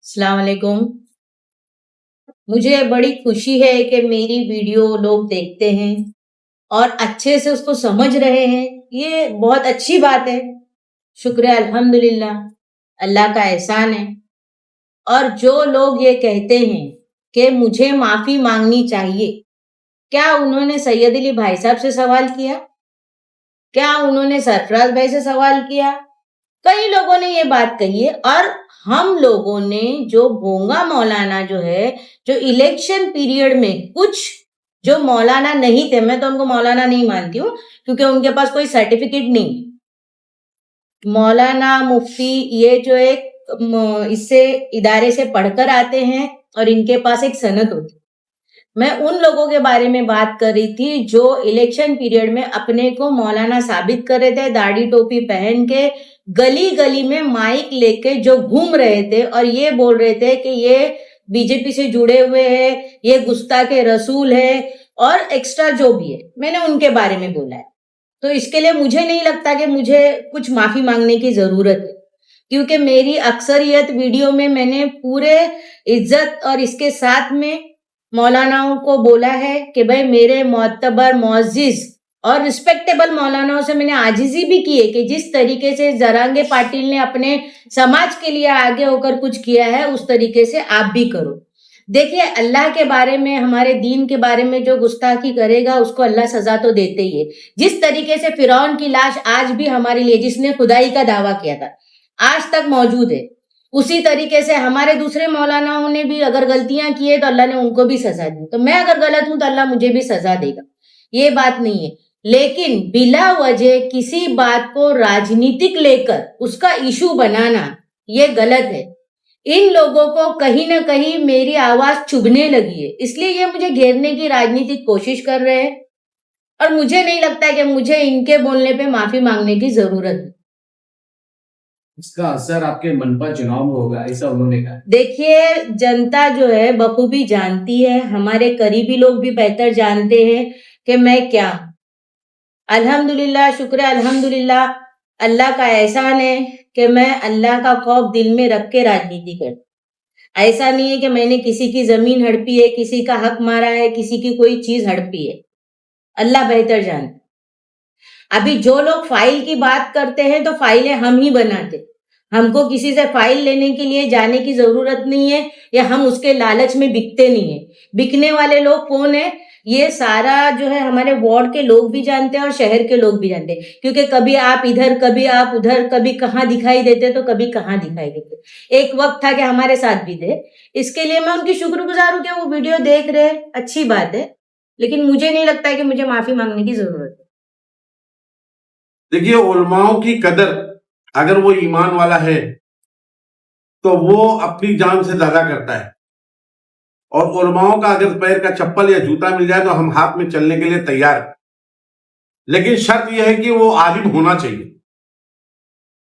अस्सलाम वालेकुम। मुझे बड़ी खुशी है कि मेरी वीडियो लोग देखते हैं और अच्छे से उसको समझ रहे हैं। ये बहुत अच्छी बात है। शुक्र है, अल्हम्दुलिल्लाह, अल्लाह का एहसान है। और जो लोग ये कहते हैं कि मुझे माफ़ी माँगनी चाहिए, क्या उन्होंने सैयद अली भाई साहब से सवाल किया? क्या उन्होंने सरफराज भाई से सवाल किया? कई लोगों ने ये बात कही है। और हम लोगों ने जो भोंगा मौलाना जो है, जो इलेक्शन पीरियड में कुछ जो मौलाना नहीं थे, मैं तो उनको मौलाना नहीं मानती हूँ क्योंकि उनके पास कोई सर्टिफिकेट नहीं। मौलाना, मुफ्ती, ये जो एक इससे इदारे से पढ़कर आते हैं और इनके पास एक सनद होती है। मैं उन लोगों के बारे में बात कर रही थी जो इलेक्शन पीरियड में अपने को मौलाना साबित कर रहे थे, दाढ़ी टोपी पहन के गली गली में माइक लेके जो घूम रहे थे और ये बोल रहे थे कि ये बीजेपी से जुड़े हुए हैं, ये गुस्ताखे रसूल है और एक्स्ट्रा जो भी है, मैंने उनके बारे में बोला है। तो इसके लिए मुझे नहीं लगता कि मुझे कुछ माफी मांगने की जरूरत है, क्योंकि मेरी अक्सरियत वीडियो में मैंने पूरे इज्जत और इसके साथ में मौलानाओं को बोला है कि भाई मेरे मोतबर मोअज़्ज़िज़ और रिस्पेक्टेबल मौलानाओं से मैंने आजिजी भी की है कि जिस तरीके से जरांगे पाटिल ने अपने समाज के लिए आगे होकर कुछ किया है, उस तरीके से आप भी करो। देखिए, अल्लाह के बारे में, हमारे दीन के बारे में जो गुस्ताखी करेगा उसको अल्लाह सजा तो देते ही है। जिस तरीके से फिरौन की लाश आज भी हमारे लिए, जिसने खुदाई का दावा किया था, आज तक मौजूद है, उसी तरीके से हमारे दूसरे मौलानाओं ने भी अगर गलतियां की है तो अल्लाह ने उनको भी सजा दी। तो मैं अगर गलत हूं तो अल्लाह मुझे भी सजा देगा, ये बात नहीं है। लेकिन बिला वजह किसी बात को राजनीतिक लेकर उसका इशू बनाना ये गलत है। इन लोगों को कहीं ना कहीं मेरी आवाज चुभने लगी है, इसलिए ये मुझे घेरने की राजनीतिक कोशिश कर रहे हैं और मुझे नहीं लगता है कि मुझे इनके बोलने पे माफी मांगने की जरूरत है। इसका असर आपके मनपा चुनाव में होगा, ऐसा उन्होंने कहा। देखिए, जनता जो है बखूबी जानती है, हमारे करीबी लोग भी बेहतर जानते हैं कि मैं क्या। अल्हम्दुलिल्लाह, शुक्र है, अल्हम्दुलिल्लाह, अल्लाह का एहसान है कि मैं अल्लाह का खौफ दिल में रख के राजनीति करती। ऐसा नहीं है कि मैंने किसी की जमीन हड़पी है, किसी का हक मारा है, किसी की कोई चीज हड़पी है। अल्लाह बेहतर जानता। अभी जो लोग फाइल की बात करते हैं तो फाइलें हम ही बनाते, हमको किसी से फाइल लेने के लिए जाने की जरूरत नहीं है, या हम उसके लालच में बिकते नहीं है। बिकने वाले लोग कौन है, ये सारा जो है हमारे वार्ड के लोग भी जानते हैं और शहर के लोग भी जानते हैं, क्योंकि कभी आप इधर, कभी आप उधर, कभी कहाँ दिखाई देते तो कभी कहाँ दिखाई देते। एक वक्त था कि हमारे साथ भी थे। इसके लिए मैं उनकी शुक्रगुजार हूँ कि वो वीडियो देख रहे हैं, अच्छी बात है, लेकिन मुझे नहीं लगता है कि मुझे माफी मांगने की जरूरत है। देखिए, उलमाओं की कदर, अगर वो ईमान वाला है तो वो अपनी जान से ज्यादा करता है। और उलमाओं का अगर पैर का चप्पल या जूता मिल जाए तो हम हाथ में चलने के लिए तैयार हैं, लेकिन शर्त यह है कि वो आलिम होना चाहिए।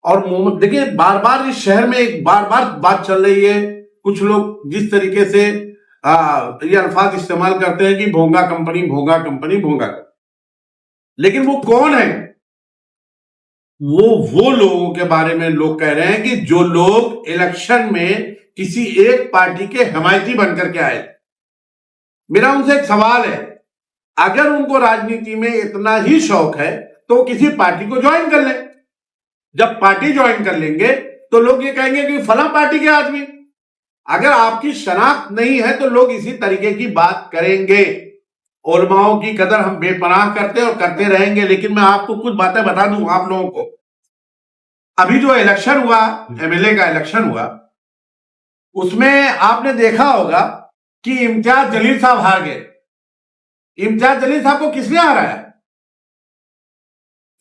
और देखिए, बार बार इस शहर में एक बार बार बात चल रही है, कुछ लोग जिस तरीके से ये अल्फाज इस्तेमाल करते हैं कि भोंगा कंपनी, भोंगा कंपनी, भोंगा कंपनी। लेकिन वो कौन है? वो लोगों के बारे में लोग कह रहे हैं कि जो लोग इलेक्शन में किसी एक पार्टी के हमायती बनकर के आए। मेरा उनसे एक सवाल है, अगर उनको राजनीति में इतना ही शौक है तो किसी पार्टी को ज्वाइन कर लें। जब पार्टी ज्वाइन कर लेंगे तो लोग ये कहेंगे कि फला पार्टी के आदमी। अगर आपकी शनाख्त नहीं है तो लोग इसी तरीके की बात करेंगे। उलमाओं की कदर हम बेपनाह करते और करते रहेंगे। लेकिन मैं आपको कुछ बातें बता दूं आप लोगों को। अभी जो इलेक्शन हुआ, एमएलए का इलेक्शन हुआ, उसमें आपने देखा होगा कि इम्तियाज जलील साहब हार गए। इम्तियाज जलील साहब को किसने हराया?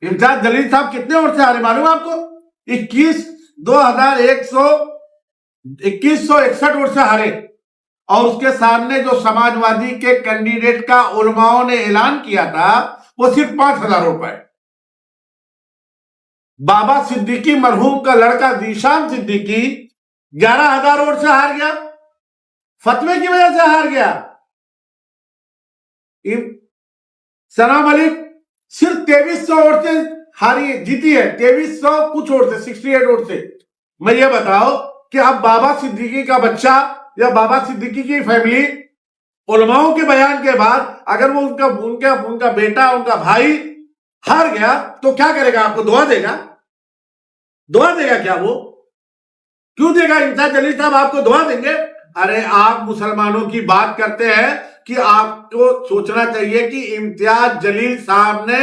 इम्तियाज जलील साहब कितने वोट से हारे मालूम आपको? 2161 वोट से हारे। और उसके सामने जो समाजवादी के कैंडिडेट का उलमाओं ने ऐलान किया था वो सिर्फ 5000 वोट पाए। बाबा सिद्दीकी मरहूम का लड़का जीशान सिद्दीकी 11,000 वोट से हार गया, फतवे की वजह से हार गया। सना मलिक सिर्फ 2300 वोट से हारी, जीती है 2300 कुछ वोट से, 68 वोट से। मैं ये बताओ कि अब बाबा सिद्दीकी का बच्चा या बाबा सिद्दीकी की फैमिली उलमाओं के बयान के बाद अगर वो उनका बेटा, उनका भाई हार गया तो क्या करेगा? आपको दुआ देगा? दुआ देगा क्या वो? क्यों देगा? इम्तियाज जलील साहब आपको दुआ देंगे? अरे आप मुसलमानों की बात करते हैं कि आपको सोचना चाहिए कि इम्तियाज जलील साहब ने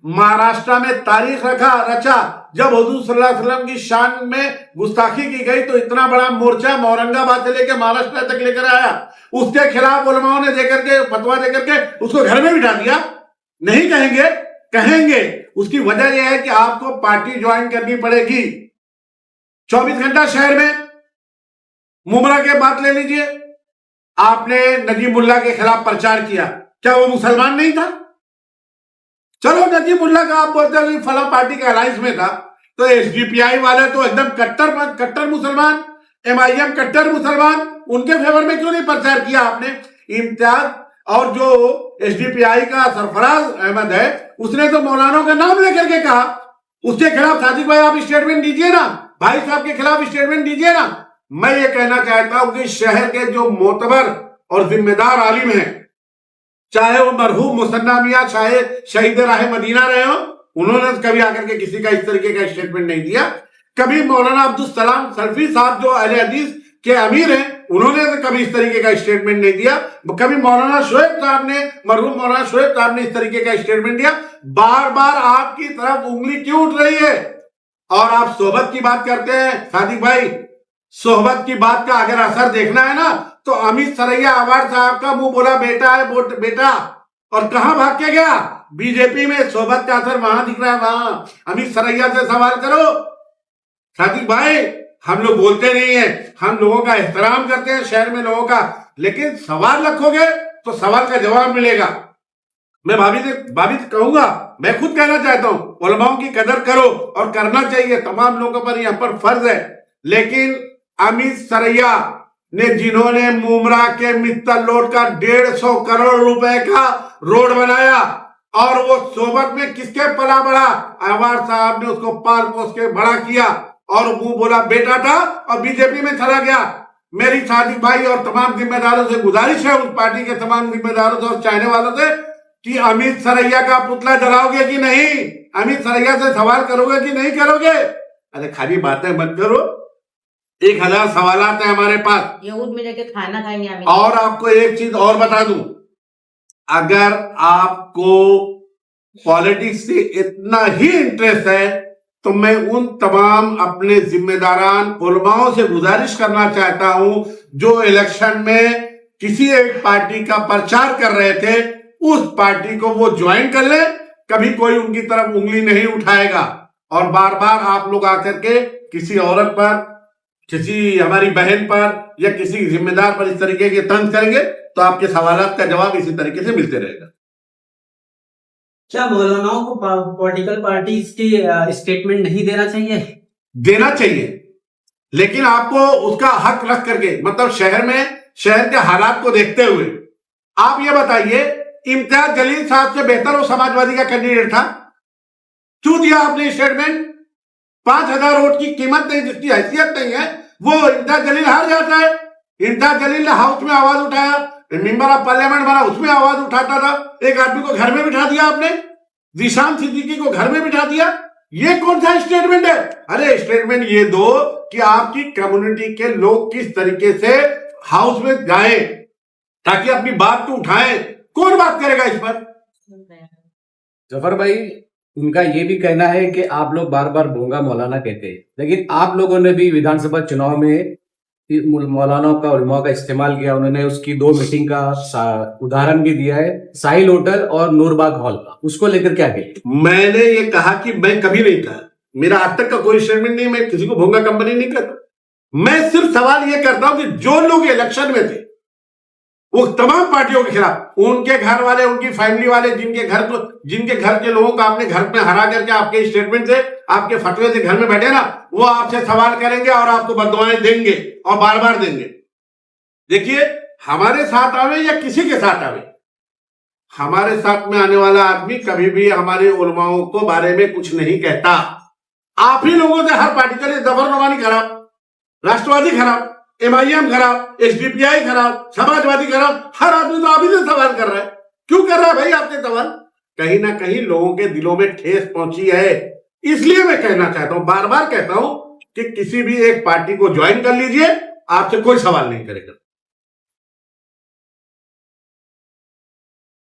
महाराष्ट्र में तारीख रचा। जब हुजूर सल्लल्लाहु अलैहि वसल्लम की शान में गुस्ताखी की गई तो इतना बड़ा मोर्चा औरंगाबाद से लेकर महाराष्ट्र तक लेकर आया। उसके खिलाफ उलमाओं ने देकर के फतवा देकर के उसको घर में बिठा दिया। नहीं कहेंगे? कहेंगे। उसकी वजह यह है कि आपको पार्टी ज्वाइन करनी पड़ेगी। 24 घंटा शहर में मुमरा के बात ले लीजिए, आपने नजीमुल्लाह के खिलाफ प्रचार किया, क्या वो मुसलमान नहीं था? चलो नजीमुल्लाह का आप बोलते हो कि फला पार्टी के अलायंस में था, तो एसडीपीआई वाले तो एकदम कट्टर मुसलमान, एमआईएम कट्टर मुसलमान, उनके फेवर में क्यों नहीं प्रचार किया आपने? इम्तियाज और जो एसडीपीआई का सरफराज अहमद है उसने तो मौलाना का नाम लेकर के कहा, उसके खिलाफ सादिक भाई आप स्टेटमेंट दीजिए ना, भाई साहब के खिलाफ स्टेटमेंट दीजिए ना। मैं ये कहना चाहता हूं कि शहर के जो मोतबर और जिम्मेदार आलिम हैं, चाहे वो मरहूम मुसन्ना मियां, चाहे शहीद राह मदीना रहे हो, उन्होंने कभी आकर के किसी का इस तरीके का स्टेटमेंट नहीं दिया। कभी मौलाना अब्दुल सलाम सल्फी साहब जो अहले हदीस के अमीर हैं, उन्होंने तो कभी इस तरीके का स्टेटमेंट नहीं दिया। कभी मौलाना शोएब साहब ने, मरहूम मौलाना शोएब साहब ने इस तरीके का स्टेटमेंट दिया। बार बार आपकी तरफ उंगली क्यों उठ रही है? और आप सोहबत की बात करते हैं सादिक भाई, सोहबत की बात का अगर असर देखना है ना तो अमित सरैया अवार्ड साहब का मुंह बोला बेटा है वो बेटा, और कहां भाग के गया? बीजेपी में सोहबत का असर वहां दिख रहा है। वहां अमित सरैया से सवाल करो। सादिक भाई, हम लोग बोलते नहीं है, हम लोगों का एहतराम करते हैं शहर में लोगों का, लेकिन सवाल रखोगे तो सवाल का जवाब मिलेगा। मैं भाभी से कहूंगा, मैं खुद कहना चाहता हूं, उलमाओं की कदर करो और करना चाहिए, तमाम लोगों पर यहां पर फर्ज है। लेकिन अमित सरैया ने जिन्होंने मुमरा के मित्तल रोड का 150 करोड़ रुपए का रोड बनाया और वो सोबत में किसके पला बढ़ा? अवार्ड साहब ने उसको पाल पोस के बड़ा किया और मुंह बोला बेटा था और बीजेपी में चला गया। मेरी सादिक भाई और तमाम जिम्मेदारों से गुजारिश है, उस पार्टी के तमाम जिम्मेदारों से और चाहने वालों से, कि अमित सरैया का पुतला जलाओगे कि नहीं? अमित सरैया से सवाल करोगे कि नहीं करोगे? अरे खाली बातें मत करो, 1000 सवालात है हमारे पास। यहूद में जाके खाना खाएंगे हम। और आपको एक चीज और बता दूं, अगर आपको पॉलिटिक्स से इतना ही इंटरेस्ट है तो मैं उन तमाम अपने जिम्मेदारान उलमाओं से गुजारिश करना चाहता हूं जो इलेक्शन में किसी एक पार्टी का प्रचार कर रहे थे, उस पार्टी को वो ज्वाइन कर ले, कभी कोई उनकी तरफ उंगली नहीं उठाएगा। और बार बार आप लोग आकर के किसी औरत पर, किसी हमारी बहन पर या किसी जिम्मेदार पर इस तरीके के तंज करेंगे तो आपके सवालात का जवाब इसी तरीके से मिलते रहेगा। क्या मौलानाओं को पॉलिटिकल पार्टीज की स्टेटमेंट नहीं देना चाहिए? देना चाहिए, लेकिन आपको उसका हक रख करके, मतलब शहर के हालात को देखते हुए आप ये बताइए, इम्तियाज जलील साहब से बेहतर वो समाजवादी का कैंडिडेट था? क्यों दिया आपने स्टेटमेंट? 5000 वोट की कीमत नहीं, जिसकी हैसियत नहीं है, वो इम्तियाज जलील हार जाता है। इम्तियाज जलील ने हाउस में आवाज उठाया, मेंबर ऑफ पार्लियामेंट बना, उसमें आवाज उठाता था। एक आदमी को घर में बिठा दिया आपने, जीशान सिद्दीकी को घर में बिठा दिया। ये कौन सा स्टेटमेंट है? अरे स्टेटमेंट ये दो कि आपकी कम्युनिटी के लोग किस तरीके से हाउस में जाए ताकि अपनी बात को उठाएं। कौन बात करेगा इस पर? जफर भाई, उनका ये भी कहना है कि आप लोग बार बार भोंगा मौलाना कहते हैं, लेकिन आप लोगों ने भी विधानसभा चुनाव में मौलाना का उलमा का इस्तेमाल किया। उन्होंने उसकी 2 मीटिंग का उदाहरण भी दिया है, साहिल होटल और नूरबाग हॉल का। उसको लेकर क्या कहें? मैंने ये कहा कि मैं कभी नहीं कहा, मेरा आज तक का कोई स्टेटमेंट नहीं, मैं किसी को भोंगा कंपनी नहीं करता। मैं सिर्फ सवाल ये करता हूं कि जो लोग इलेक्शन में थे वो तमाम पार्टियों के खिलाफ, उनके घर वाले, उनकी फैमिली वाले, जिनके घर के लोगों को आपने घर में हरा करके आपके स्टेटमेंट से, आपके फतवे से घर में बैठे ना, वो आपसे सवाल करेंगे और आपको बददुआएं देंगे और बार बार देंगे। देखिए, हमारे साथ आवे या किसी के साथ आवे, हमारे साथ में आने वाला आदमी कभी भी हमारे उलमाओं को बारे में कुछ नहीं कहता। आप ही लोगों से हर पार्टी के लिए जबरनुमा नहीं करा। राष्ट्रवादी खराब, MIM खराब, SDPI खराब, समाजवादी खराब, हर आदमी तो आप ही से सवाल कर रहा है। क्यों कर रहा है भाई आपके सवाल? कहीं ना कहीं लोगों के दिलों में ठेस पहुंची है। इसलिए मैं कहना चाहता हूं, बार बार कहता हूं कि किसी भी एक पार्टी को ज्वाइन कर लीजिए, आपसे कोई सवाल नहीं करेगा।